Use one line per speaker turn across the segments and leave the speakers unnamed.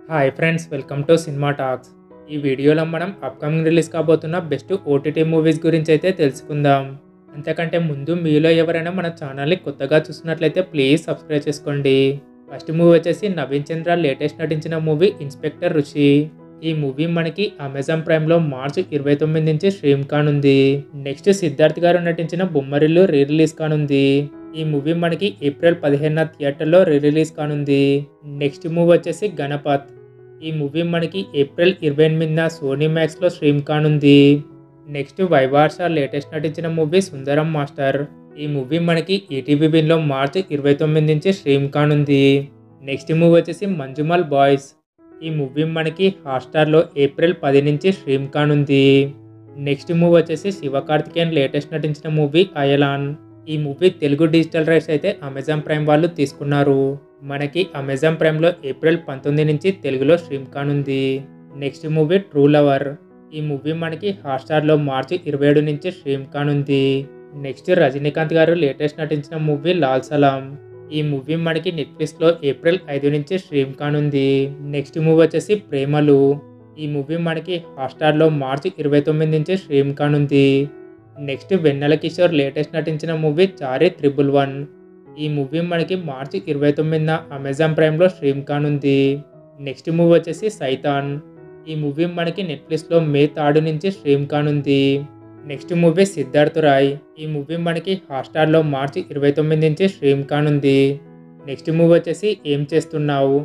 Hi friends, welcome to cinema talks. ఈ వీడియోలో మనం అప్కమింగ్ రిలీజ్ కాబోతున్న బెస్ట్ ఓటీటీ మూవీస్ గురించి అయితే తెలుసుకుందాం. అంతకంటే ముందు మీలో ఎవరైనా మన ఛానల్ని కొత్తగా చూస్తున్నట్లయితే ప్లీజ్ సబ్స్క్రైబ్ చేసుకోండి. ఫస్ట్ మూవీ వచ్చేసి నవీన్ చంద్ర లేటెస్ట్ నటించిన మూవీ ఇన్స్పెక్టర్ రుషి. ఈ మూవీ మనకి అమెజాన్ ప్రైమ్లో మార్చి 29 నుంచి స్ట్రీమ్ కానుంది. నెక్స్ట్ సిద్ధార్థ్ గారు నటించిన బొమ్మరిల్లు రీ రిలీజ్ కానుంది. ఈ మూవీ మనకి ఏప్రిల్ 15న థియేటర్లో రీ రిలీజ్ కానుంది. నెక్స్ట్ మూవీ వచ్చేసి గణపత్. ఈ మూవీ మనకి ఏప్రిల్ 28న సోనీ మ్యాక్స్లో స్ట్రీమ్ కానుంది. నెక్స్ట్ వైవార్ష లేటెస్ట్ నటించిన మూవీ సుందరం మాస్టర్. ఈ మూవీ మనకి ఈటీవీ విన్లో మార్చి 29 నుంచి స్ట్రీమ్ కానుంది. నెక్స్ట్ మూవీ వచ్చేసి మంజుమల్ బాయ్స్. ఈ మూవీ మనకి హాట్స్టార్లో ఏప్రిల్ 10 నుంచి స్ట్రీమ్ కానుంది. నెక్స్ట్ మూవీ వచ్చేసి శివకార్తికేయన్ లేటెస్ట్ నటించిన మూవీ అయలాన్. ఈ మూవీ తెలుగు డిజిటల్ రైట్స్ అయితే అమెజాన్ ప్రైమ్ వాళ్ళు తీసుకున్నారు. మనకి అమెజాన్ ప్రైమ్లో ఏప్రిల్ 19 నుంచి తెలుగులో స్ట్రీమ్ కానుంది. Next movie true lover. ఈ మూవీ మనకి హాట్స్టార్లో మార్చి 27 నుంచి స్ట్రీమ్ కానుంది. నెక్స్ట్ రజనీకాంత్ గారు లేటెస్ట్ నటించిన మూవీ లాల్ సలాం. ఈ మూవీ మనకి నెట్ఫ్లిక్స్లో ఏప్రిల్ 5 నుంచి స్ట్రీమ్ కానుంది. నెక్స్ట్ మూవీ వచ్చేసి ప్రేమలు. ఈ మూవీ మనకి హాట్స్టార్లో మార్చి 29 నుంచి స్ట్రీమ్ కానుంది. నెక్స్ట్ వెన్నెల కిషోర్ లేటెస్ట్ నటించిన మూవీ చారి 111. ఈ మూవీ మనకి మార్చి 29న అమెజాన్ ప్రైమ్లో స్ట్రీమ్ కానుంది. నెక్స్ట్ మూవీ వచ్చేసి సైతాన్. ఈ మూవీ మనకి నెట్ఫ్లిక్స్లో మే 3 నుంచి స్ట్రీమ్ కానుంది. Next movie Siddharth Roy. ఈ మూవీ మనకి హాట్స్టార్లో మార్చి 29 నుంచి స్ట్రీమ్ కానుంది. నెక్స్ట్ మూవీ వచ్చేసి ఏం చేస్తున్నావు.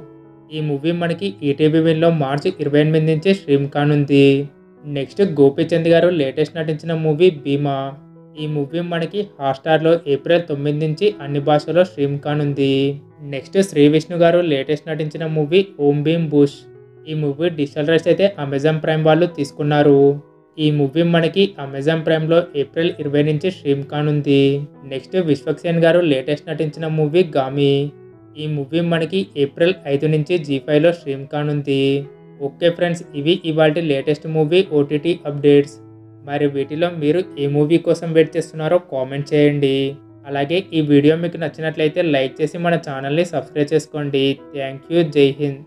ఈ మూవీ మనకి ఈటీవీ విన్లో మార్చి 28 నుంచి స్ట్రీమ్ కానుంది. నెక్స్ట్ గోపీచంద్ గారు లేటెస్ట్ నటించిన మూవీ భీమా. ఈ మూవీ మనకి హాట్స్టార్లో ఏప్రిల్ 9 నుంచి అన్ని భాషల్లో స్ట్రీమ్ కానుంది. నెక్స్ట్ శ్రీ విష్ణు గారు లేటెస్ట్ నటించిన మూవీ ఓం భీమ్ బుష్. ఈ మూవీ డిజిటల్ రైట్స్ అయితే అమెజాన్ ప్రైమ్ వాళ్ళు తీసుకున్నారు. ఈ మూవీ మనకి అమెజాన్ ప్రైమ్లో ఏప్రిల్ 20 నుంచి స్ట్రీమ్ కానుంది. నెక్స్ట్ విశ్వక్సేన్ గారు లేటెస్ట్ నటించిన మూవీ గామి. ఈ మూవీ మనకి ఏప్రిల్ 5 నుంచి జీ5లో స్ట్రీమ్ కానుంది. ఓకే ఫ్రెండ్స్, ఇవి ఇవాల్టి లేటెస్ట్ మూవీ ఓటీటీ అప్డేట్స్. మరి వీటిలో మీరు ఏ మూవీ కోసం వెయిట్ చేస్తున్నారో కామెంట్ చేయండి. అలాగే ఈ వీడియో మీకు నచ్చినట్లయితే లైక్ చేసి మన ఛానల్ని సబ్స్క్రైబ్ చేసుకోండి. Thank you. జై హింద్.